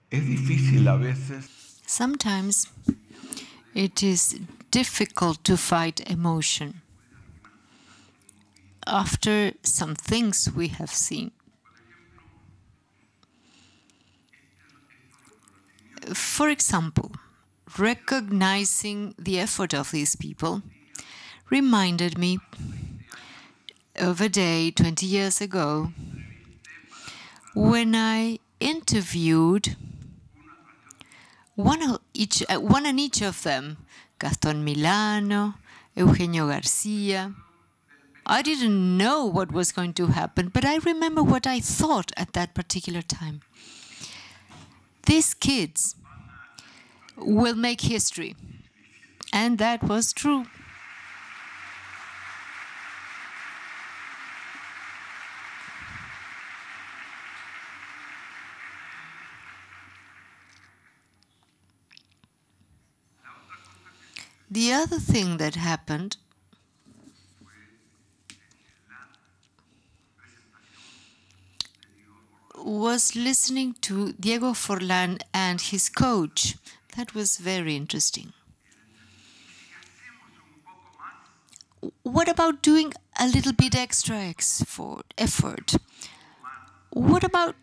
Es difícil a veces. Sometimes it is difficult to fight emotion after some things we have seen. For example, recognizing the effort of these people reminded me of a day 20 years ago when I interviewed one and each of them, Gaston Milano, Eugenio Garcia. I didn't know what was going to happen, but I remember what I thought at that particular time. These kids will make history. And that was true. The other thing that happened was listening to Diego Forlán and his coach. That was very interesting. What about doing a little bit extra effort? What about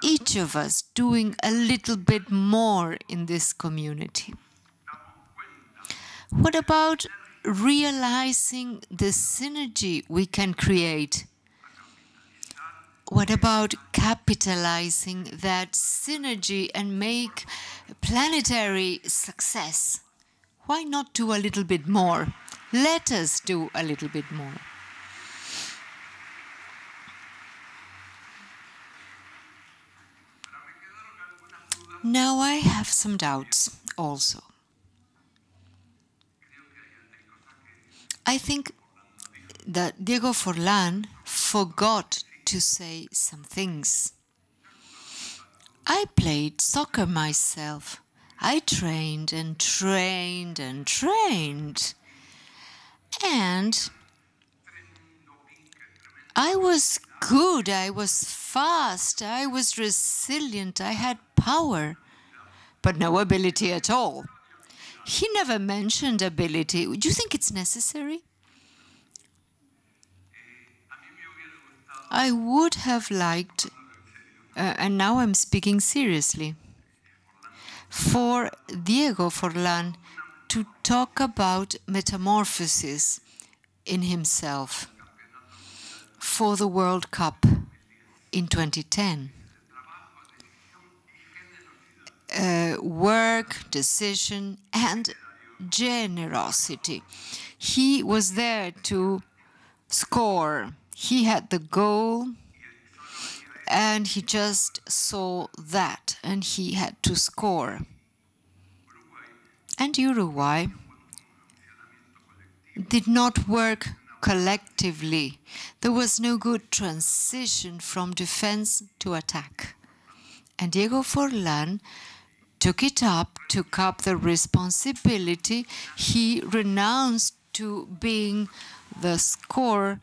each of us doing a little bit more in this community? What about realizing the synergy we can create? What about capitalizing that synergy and make planetary success? Why not do a little bit more? Let us do a little bit more. Now I have some doubts also. I think that Diego Forlán forgot to say some things. I played soccer myself. I trained and trained and trained. And I was good, I was fast, I was resilient, I had power, but no ability at all. He never mentioned ability. Do you think it's necessary? I would have liked, and now I'm speaking seriously, for Diego Forlán to talk about metamorphosis in himself for the World Cup in 2010. Work, decision, and generosity. He was there to score. He had the goal, and he just saw that, and he had to score. And Uruguay did not work collectively. There was no good transition from defense to attack. And Diego Forlán took up the responsibility. He renounced to being the score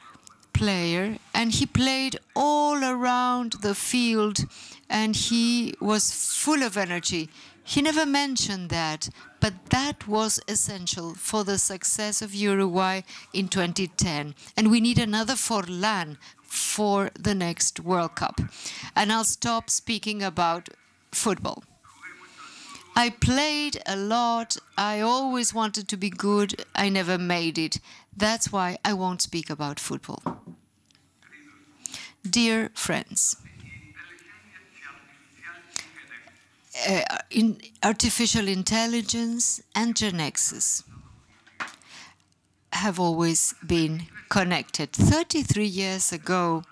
player, and he played all around the field, and he was full of energy. He never mentioned that, but that was essential for the success of Uruguay in 2010. And we need another Forlán for the next World Cup. And I'll stop speaking about football. I played a lot. I always wanted to be good. I never made it. That's why I won't speak about football. Dear friends, artificial intelligence and GeneXus have always been connected. 33 years ago,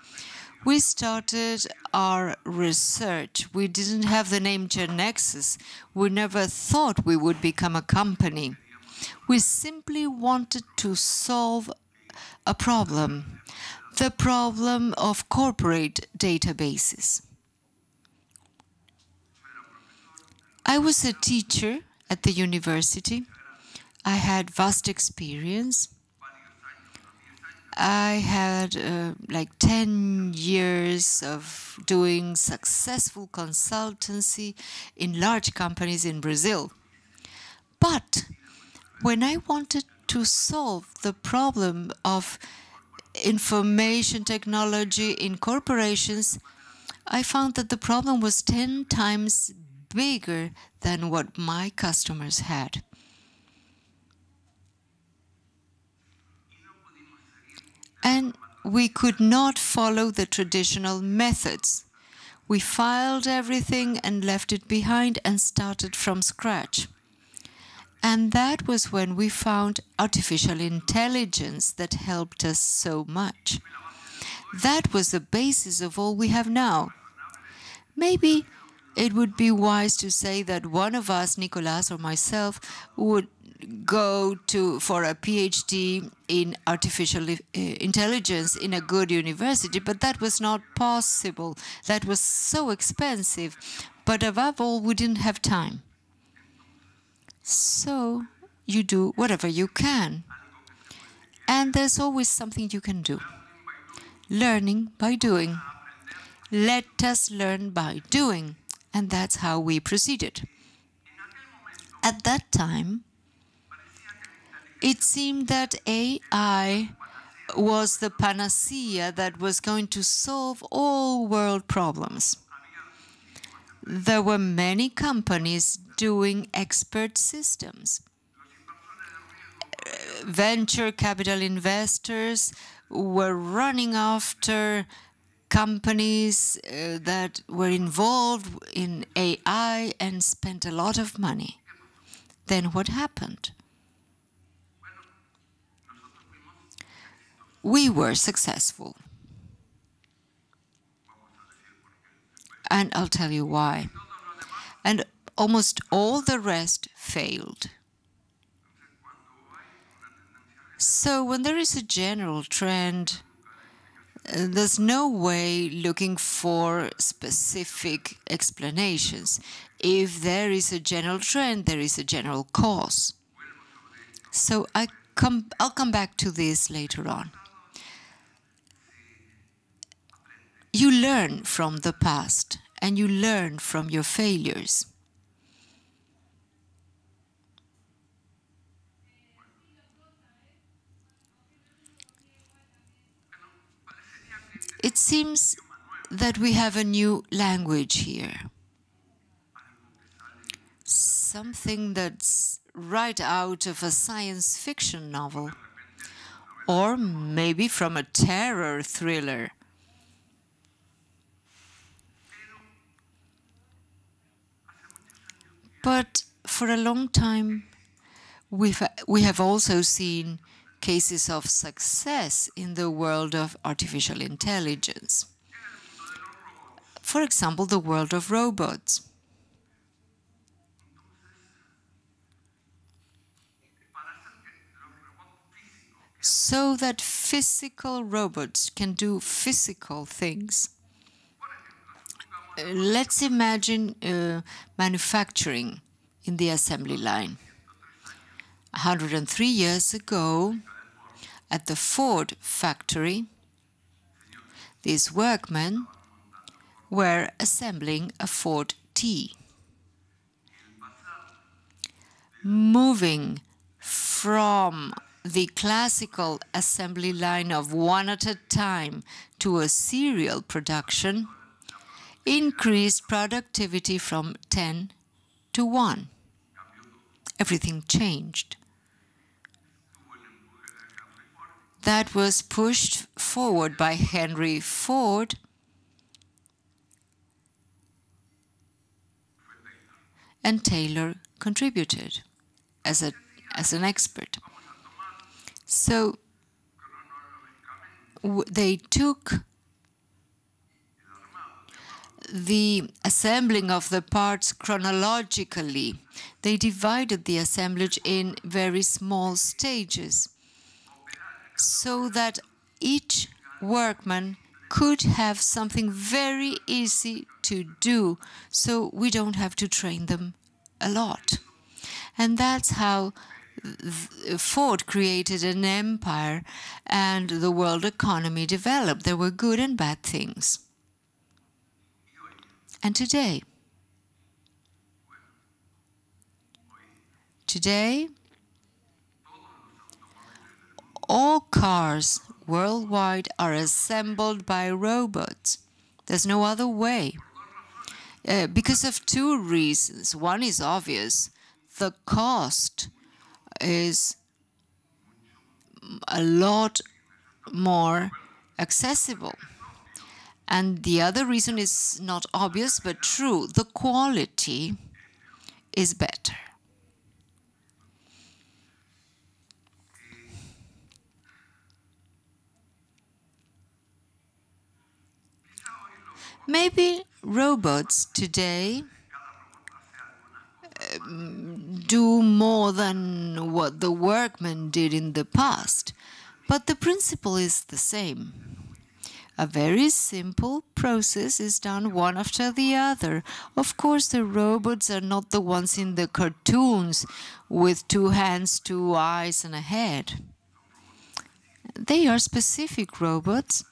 we started our research. We didn't have the name GeneXus. We never thought we would become a company. We simply wanted to solve a problem, the problem of corporate databases. I was a teacher at the university. I had vast experience. I had like 10 years of doing successful consultancy in large companies in Brazil. But when I wanted to solve the problem of information technology in corporations, I found that the problem was 10 times bigger than what my customers had. And we could not follow the traditional methods. We filed everything and left it behind and started from scratch. And that was when we found artificial intelligence that helped us so much. That was the basis of all we have now. Maybe it would be wise to say that one of us, Nicolas or myself, would go for a PhD in artificial intelligence in a good university, but that was not possible. That was so expensive. But above all, we didn't have time. So you do whatever you can. And there's always something you can do. Learning by doing. Let us learn by doing. And that's how we proceeded. At that time, it seemed that AI was the panacea that was going to solve all world problems. There were many companies doing expert systems. Venture capital investors were running after companies that were involved in AI and spent a lot of money. Then what happened? We were successful. And I'll tell you why. And almost all the rest failed. So when there is a general trend, there's no way looking for specific explanations. If there is a general trend, there is a general cause. So I'll come back to this later on. You learn from the past, and you learn from your failures. It seems that we have a new language here. Something that's right out of a science fiction novel, or maybe from a terror thriller. But for a long time, we have also seen cases of success in the world of artificial intelligence. For example, the world of robots. So that physical robots can do physical things. Let's imagine manufacturing in the assembly line. 103 years ago, at the Ford factory, these workmen were assembling a Ford T. Moving from the classical assembly line of one at a time to a serial production increased productivity from 10 to 1. Everything changed. That was pushed forward by Henry Ford, and Taylor contributed as an expert. So they took the assembling of the parts chronologically. They divided the assemblage in very small stages so that each workman could have something very easy to do, so we don't have to train them a lot. And that's how Ford created an empire and the world economy developed. There were good and bad things. And today, all cars worldwide are assembled by robots. There's no other way. Because of two reasons. One is obvious. The cost is a lot more accessible. And the other reason is not obvious but true. The quality is better. Maybe robots today do more than what the workmen did in the past, but the principle is the same. A very simple process is done one after the other. Of course, the robots are not the ones in the cartoons with 2 hands, 2 eyes, and a head. They are specific robots,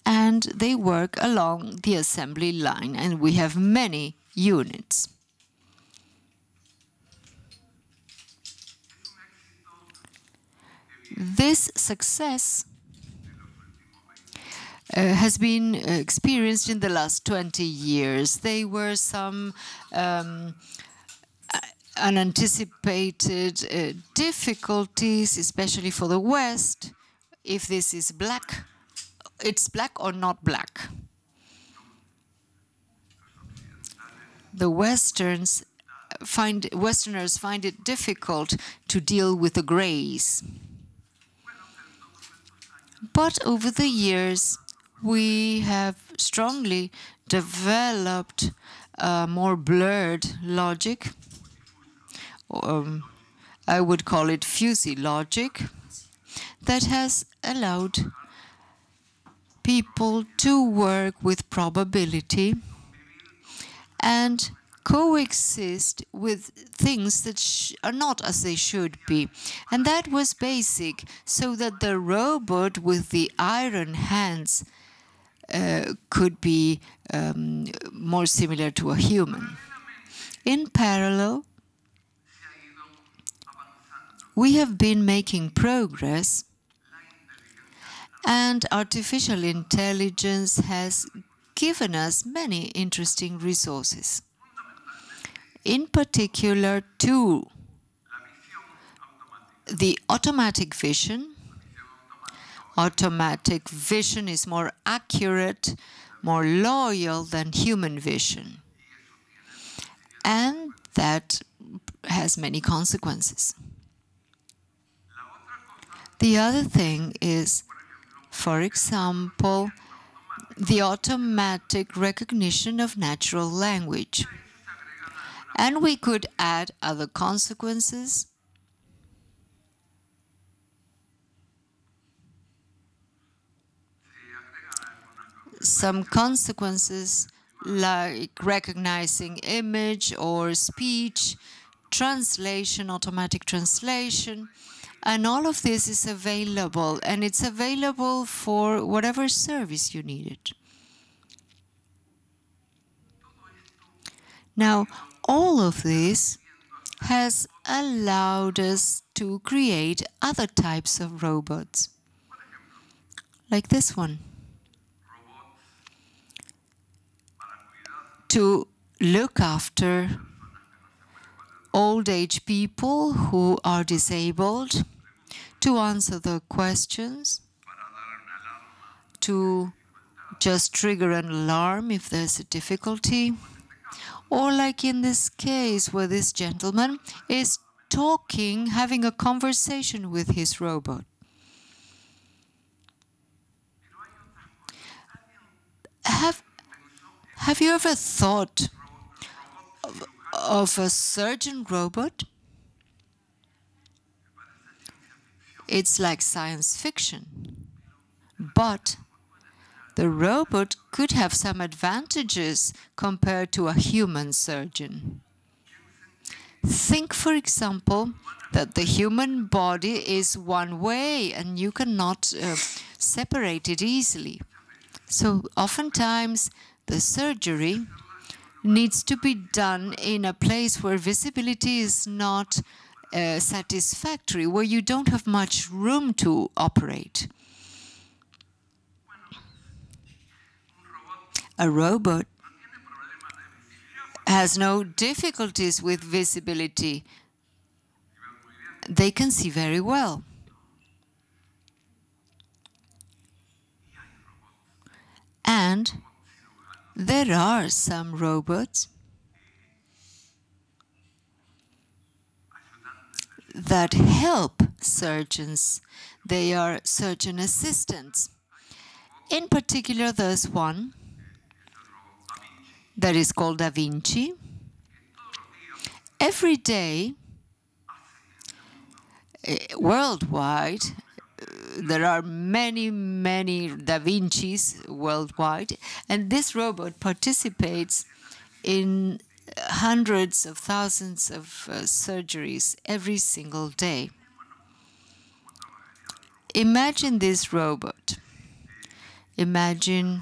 and they work along the assembly line, and we have many units. This success has been experienced in the last 20 years. There were some unanticipated difficulties, especially for the West. If this is black, it's black or not black. The Westerners find it difficult to deal with the grays. But over the years, we have strongly developed a more blurred logic. I would call it fuzzy logic, that has allowed people to work with probability and coexist with things that are not as they should be. And that was basic, so that the robot with the iron hands could be more similar to a human. In parallel, we have been making progress, and artificial intelligence has given us many interesting resources. In particular, two: the automatic vision. Automatic vision is more accurate, more loyal than human vision. And that has many consequences. The other thing is, for example, the automatic recognition of natural language. And we could add other consequences. Some consequences like recognizing image or speech, translation, automatic translation, and all of this is available, and it's available for whatever service you needed. Now, all of this has allowed us to create other types of robots, like this one, to look after old age people who are disabled, to answer the questions, to just trigger an alarm if there's a difficulty, or like in this case where this gentleman is talking, having a conversation with his robot. Have you ever thought of a surgeon robot? It's like science fiction. But the robot could have some advantages compared to a human surgeon. Think, for example, that the human body is one way and you cannot separate it easily. So oftentimes the surgery needs to be done in a place where visibility is not satisfactory, where you don't have much room to operate. A robot has no difficulties with visibility. They can see very well. And there are some robots that help surgeons. They are surgeon assistants. In particular, there's one that is called Da Vinci. Every day, worldwide, there are many, many Da Vincis worldwide, and this robot participates in hundreds of thousands of surgeries every single day. Imagine this robot. Imagine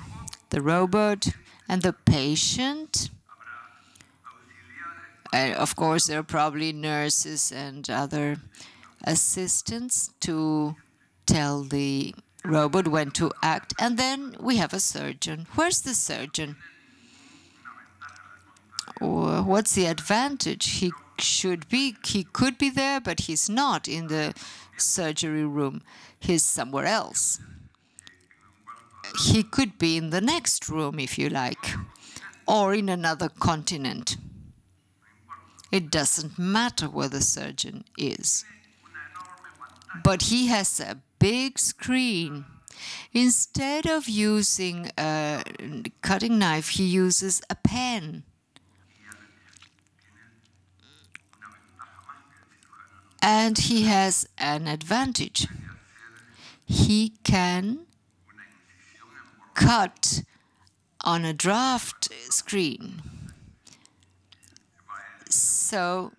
the robot and the patient. Of course, there are probably nurses and other assistants to tell the robot when to act. And then we have a surgeon. Where's the surgeon? What's the advantage? He could be there, but he's not in the surgery room. He's somewhere else. He could be in the next room, if you like, or in another continent. It doesn't matter where the surgeon is. But he has a big screen. Instead of using a cutting knife, he uses a pen. And he has an advantage. He can cut on a draft screen. So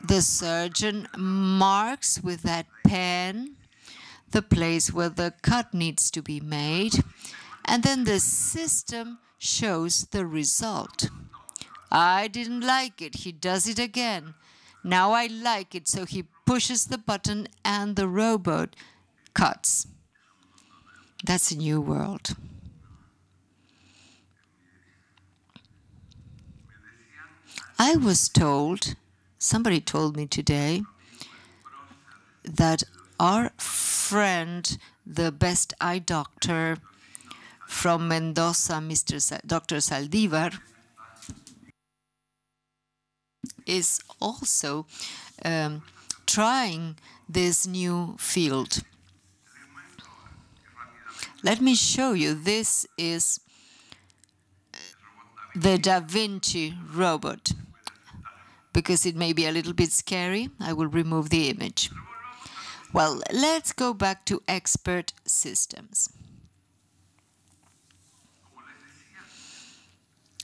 the surgeon marks with that pen the place where the cut needs to be made, and then the system shows the result. I didn't like it. He does it again. Now I like it. So he pushes the button and the robot cuts. That's a new world. I was told, somebody told me today, that our friend, the best eye doctor from Mendoza, Dr. Saldivar, is also trying this new field. Let me show you. This is the Da Vinci robot. Because it may be a little bit scary, I will remove the image. Well, let's go back to expert systems.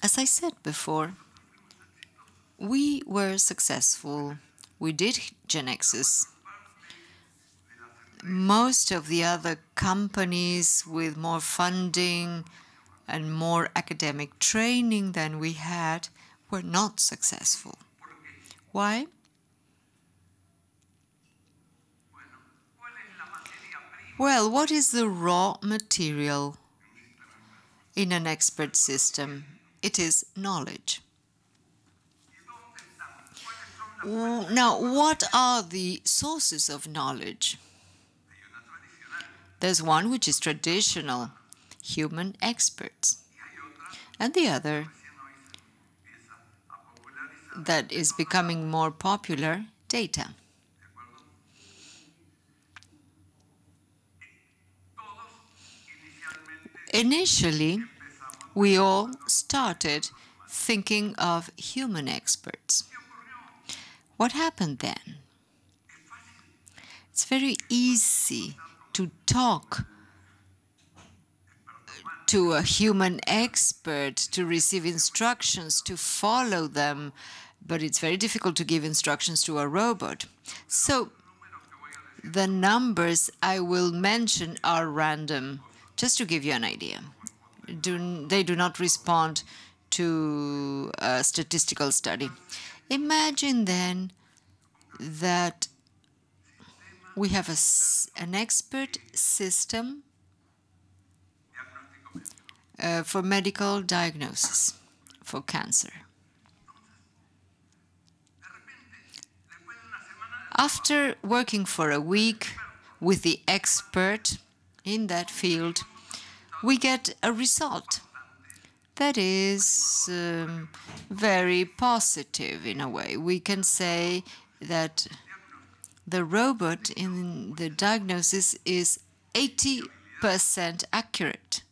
As I said before, we were successful. We did GeneXus. Most of the other companies with more funding and more academic training than we had were not successful. Why? Well, what is the raw material in an expert system? It is knowledge. Now, what are the sources of knowledge? There's one which is traditional, human experts, and the other that is becoming more popular, data. Initially, we all started thinking of human experts. What happened then? It's very easy to talk to a human expert, to receive instructions, to follow them, but it's very difficult to give instructions to a robot. So the numbers I will mention are random, just to give you an idea. They do not respond to a statistical study. Imagine then that we have an expert system for medical diagnosis for cancer. After working for a week with the expert in that field, we get a result that is very positive in a way. We can say that the robot in the diagnosis is 80% accurate.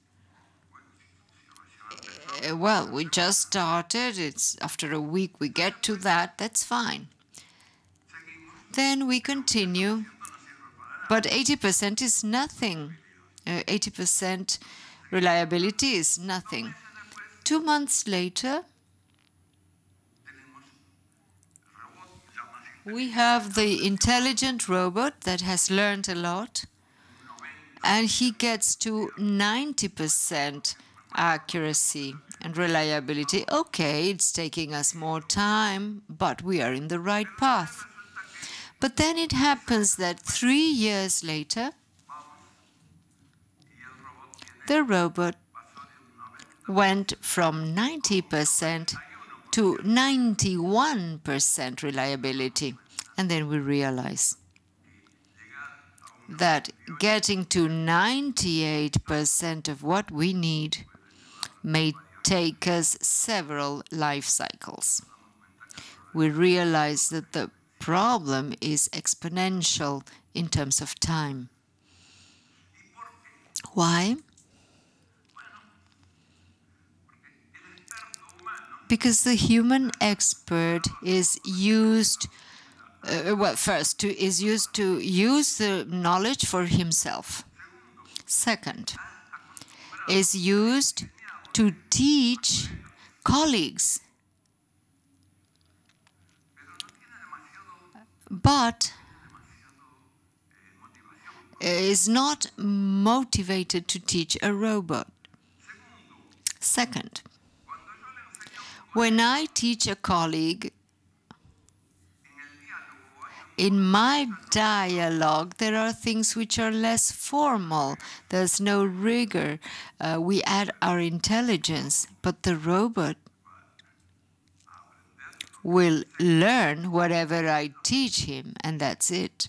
Well, we just started. It's after a week we get to that. That's fine. Then we continue, but 80% is nothing. 80% reliability is nothing. 2 months later, we have the intelligent robot that has learned a lot, and he gets to 90% accuracy and reliability. Okay, it's taking us more time, but we are in the right path. But then it happens that 3 years later, the robot went from 90% to 91% reliability. And then we realize that getting to 98% of what we need may take us several life cycles. We realize that the problem is exponential in terms of time. Why? Because the human expert is used, is used to use the knowledge for himself. Second, is used to teach colleagues. But is not motivated to teach a robot. Second, when I teach a colleague, in my dialogue, there are things which are less formal. There's no rigor. We add our intelligence, but the robot will learn whatever I teach him, and that's it.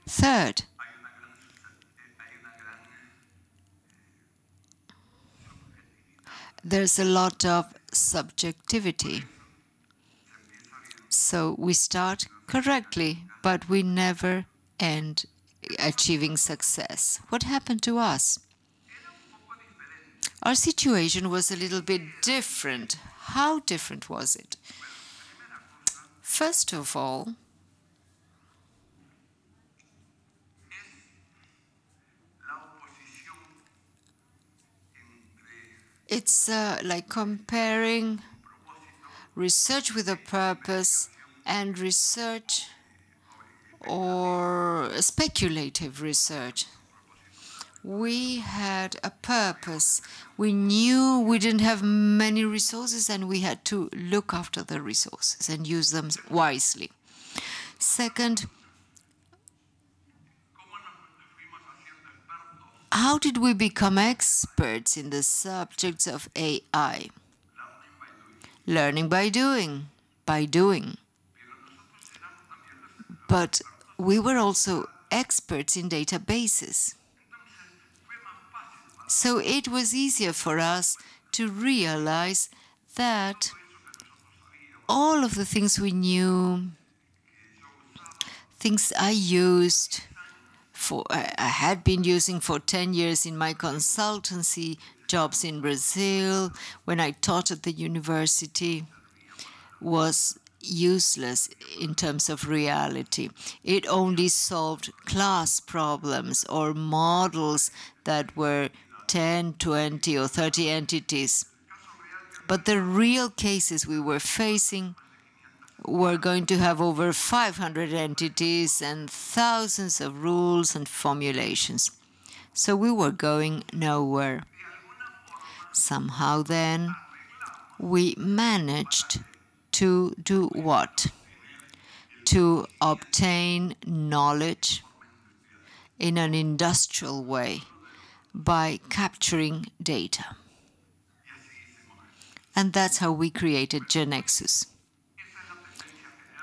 Third, there's a lot of subjectivity. So we start correctly, but we never end achieving success. What happened to us? Our situation was a little bit different. How different was it? First of all, it's like comparing research with a purpose and research or speculative research. We had a purpose. We knew we didn't have many resources and we had to look after the resources and use them wisely. Second, how did we become experts in the subjects of AI? Learning by doing, But we were also experts in databases. So it was easier for us to realize that all of the things we knew, things I used, I had been using for 10 years in my consultancy jobs in Brazil, when I taught at the university, was useless in terms of reality. It only solved class problems or models that were 10, 20, or 30 entities. But the real cases we were facing were going to have over 500 entities and thousands of rules and formulations. So we were going nowhere. Somehow then, we managed to do what? To obtain knowledge in an industrial way by capturing data. And that's how we created GeneXus.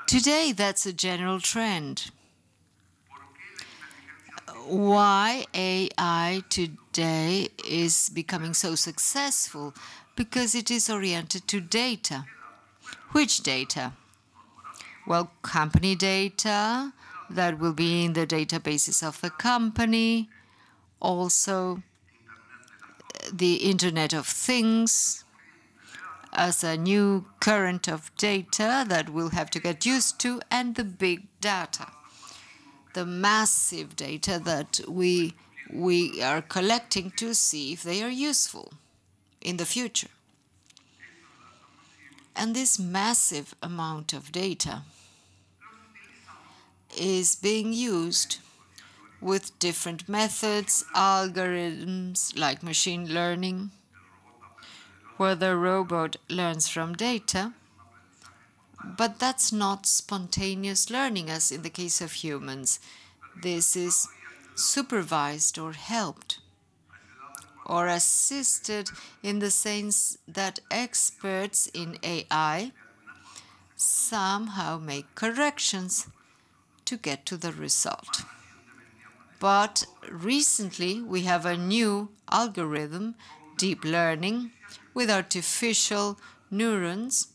Today, that's a general trend. Why AI today is becoming so successful? Because it is oriented to data. Which data? Well, company data that will be in the databases of the company, also the Internet of Things as a new current of data that we'll have to get used to, and the big data, the massive data that we are collecting to see if they are useful in the future. And this massive amount of data is being used with different methods, algorithms like machine learning, where the robot learns from data, but that's not spontaneous learning as in the case of humans. This is supervised or helped or assisted in the sense that experts in AI somehow make corrections to get to the result. But recently, we have a new algorithm, deep learning, with artificial neurons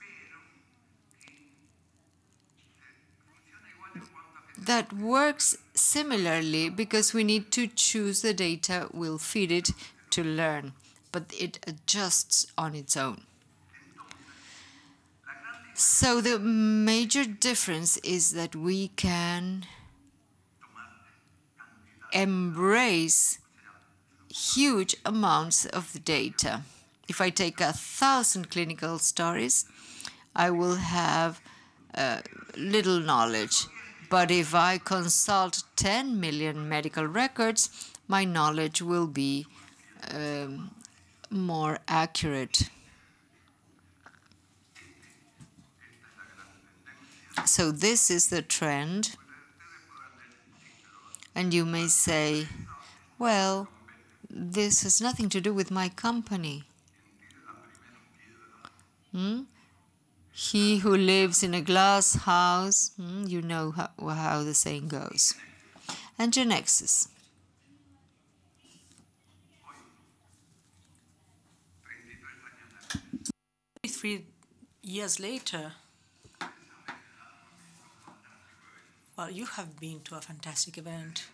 that works similarly because we need to choose the data we'll feed it to learn, but it adjusts on its own. So the major difference is that we can embrace huge amounts of data. If I take 1,000 clinical stories, I will have little knowledge. But if I consult 10 million medical records, my knowledge will be more accurate. So this is the trend. And you may say, well, this has nothing to do with my company. He who lives in a glass house, you know how the saying goes. And GeneXus. 3 years later, well, you have been to a fantastic event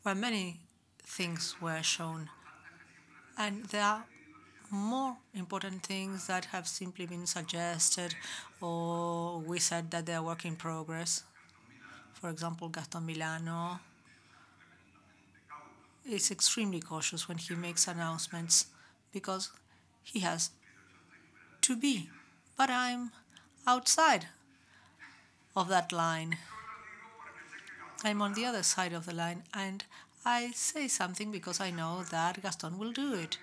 where many things were shown. And there are more important things that have simply been suggested, or we said that they are work in progress. For example, Gaston Milano is extremely cautious when he makes announcements because he has to be. But I'm outside of that line. I'm on the other side of the line, and I say something because I know that Gaston will do it.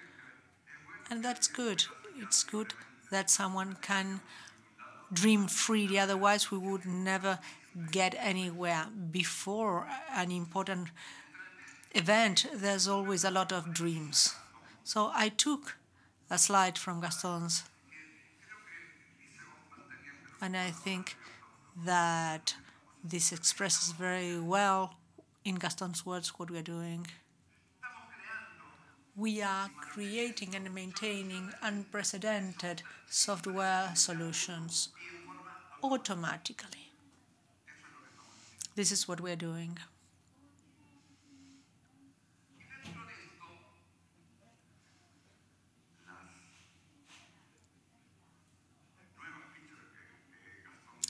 And that's good. It's good that someone can dream freely, otherwise we would never get anywhere. Before an important event, there's always a lot of dreams. So I took a slide from Gaston's, and I think that this expresses very well, in Gaston's words, what we are doing. We are creating and maintaining unprecedented software solutions automatically. This is what we're doing.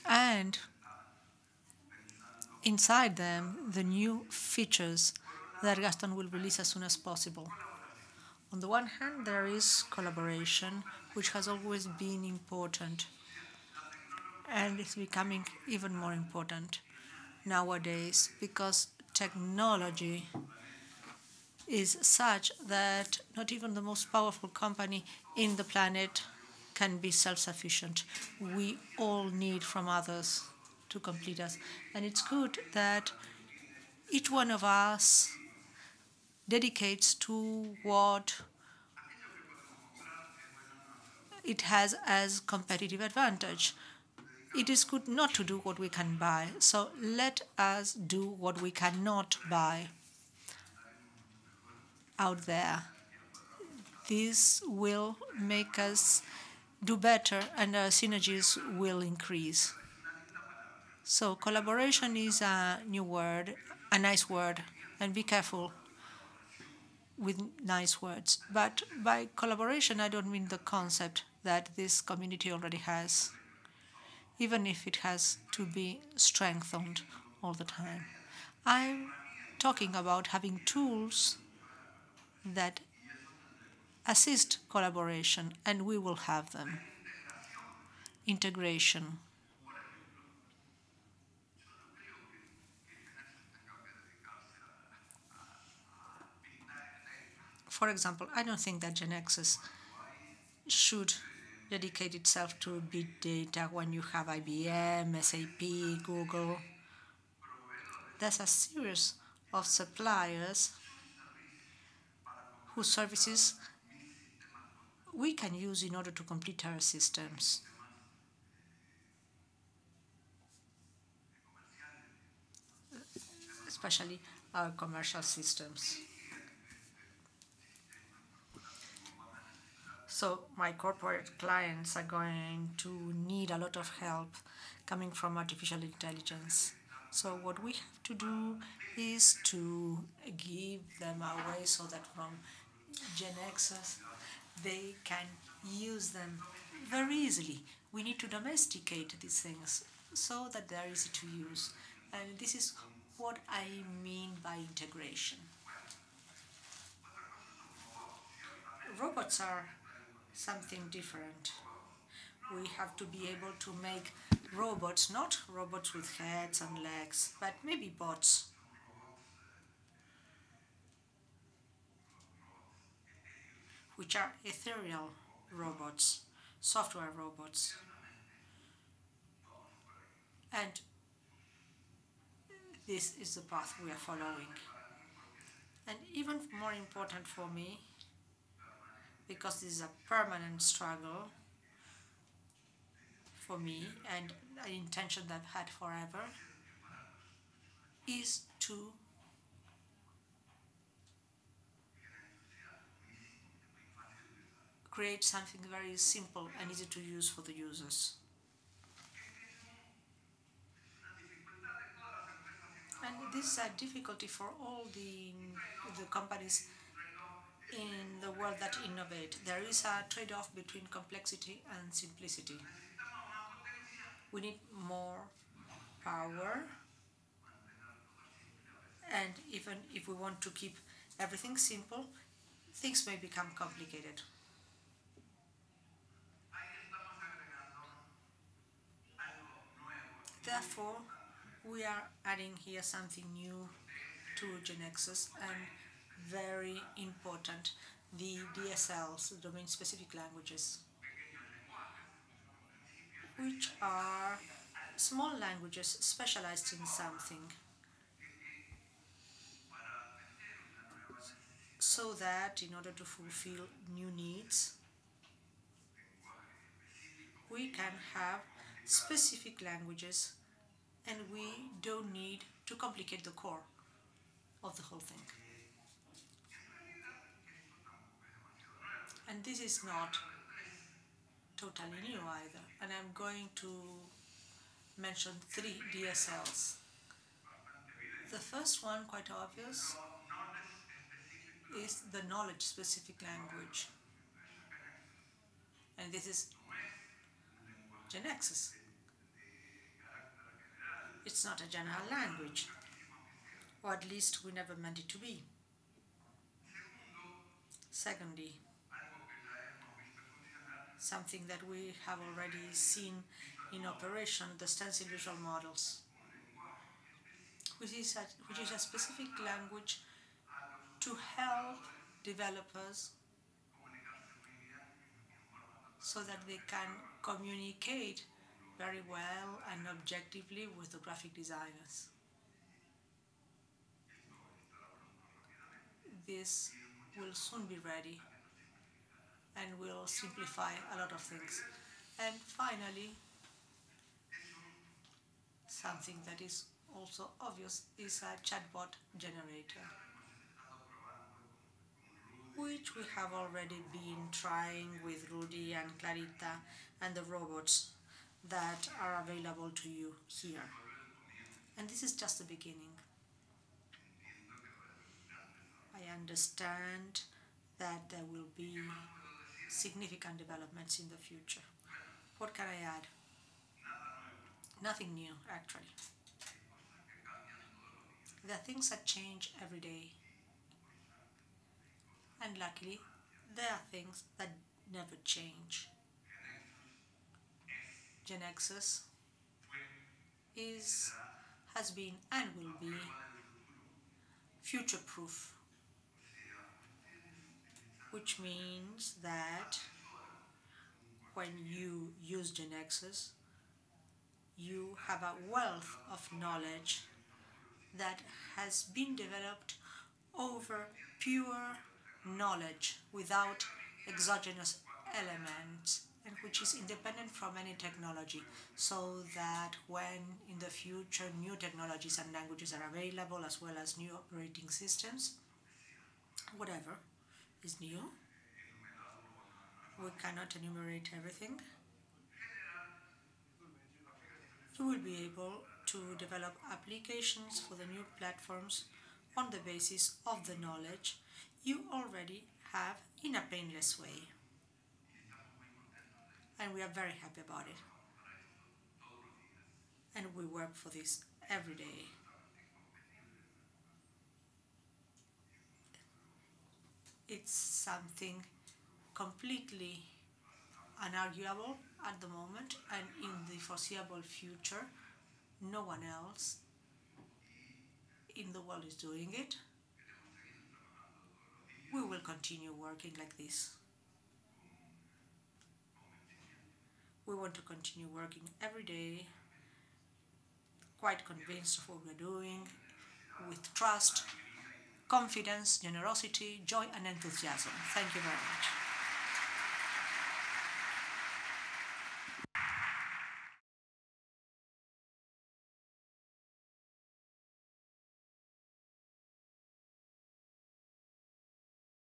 And inside them, the new features that Gaston will release as soon as possible. On the one hand, there is collaboration, which has always been important, and it's becoming even more important nowadays because technology is such that not even the most powerful company in the planet can be self-sufficient. We all need from others to complete us. And it's good that each one of us dedicates to what it has as competitive advantage. It is good not to do what we can buy, so let us do what we cannot buy out there. This will make us do better and our synergies will increase. So collaboration is a new word, a nice word, and be careful with nice words. But by collaboration, I don't mean the concept that this community already has, even if it has to be strengthened all the time. I'm talking about having tools that assist collaboration, and we will have them. Integration. For example, I don't think that GeneXus should dedicate itself to big data when you have IBM, SAP, Google. There's a series of suppliers whose services we can use in order to complete our systems. Especially our commercial systems. So my corporate clients are going to need a lot of help coming from artificial intelligence. So what we have to do is to give them a way so that from GeneXus they can use them very easily. We need to domesticate these things so that they are easy to use. And this is what I mean by integration. Robots are something different. We have to be able to make robots, not robots with heads and legs, but maybe bots. Which are ethereal robots, software robots. And this is the path we are following. And even more important for me, because this is a permanent struggle for me and an intention that I've had forever, is to create something very simple and easy to use for the users. And this is a difficulty for all the companies in the world that innovate. There is a trade-off between complexity and simplicity. We need more power, and even if we want to keep everything simple, things may become complicated. Therefore, we are adding here something new to GeneXus and very important, the DSLs, the domain-specific languages, which are small languages specialized in something, so that in order to fulfill new needs, we can have specific languages and we don't need to complicate the core of the whole thing. And this is not totally new either. And I'm going to mention 3 DSLs. The first one, quite obvious, is the knowledge-specific language. And this is GeneXus. It's not a general language, or at least we never meant it to be. Secondly, something that we have already seen in operation, the stencil visual models, which is a specific language to help developers so that they can communicate very well and objectively with the graphic designers. This will soon be ready and will simplify a lot of things. And finally, something that is also obvious is a chatbot generator, which we have already been trying with Rudy and Clarita and the robots that are available to you here. And this is just the beginning. I understand that there will be significant developments in the future. What can I add? Nothing new, actually. There are things that change every day. And luckily, there are things that never change. GeneXus has been and will be future-proof, which means that when you use GeneXus, you have a wealth of knowledge that has been developed over pure knowledge without exogenous elements, and which is independent from any technology, so that when in the future new technologies and languages are available, as well as new operating systems, whatever is new, we cannot enumerate everything, you will be able to develop applications for the new platforms on the basis of the knowledge you already have in a painless way. And we are very happy about it. And we work for this every day. It's something completely unarguable at the moment, and in the foreseeable future, no one else in the world is doing it. We will continue working like this. We want to continue working every day, quite convinced of what we're doing, with trust, confidence, generosity, joy, and enthusiasm. Thank you very much.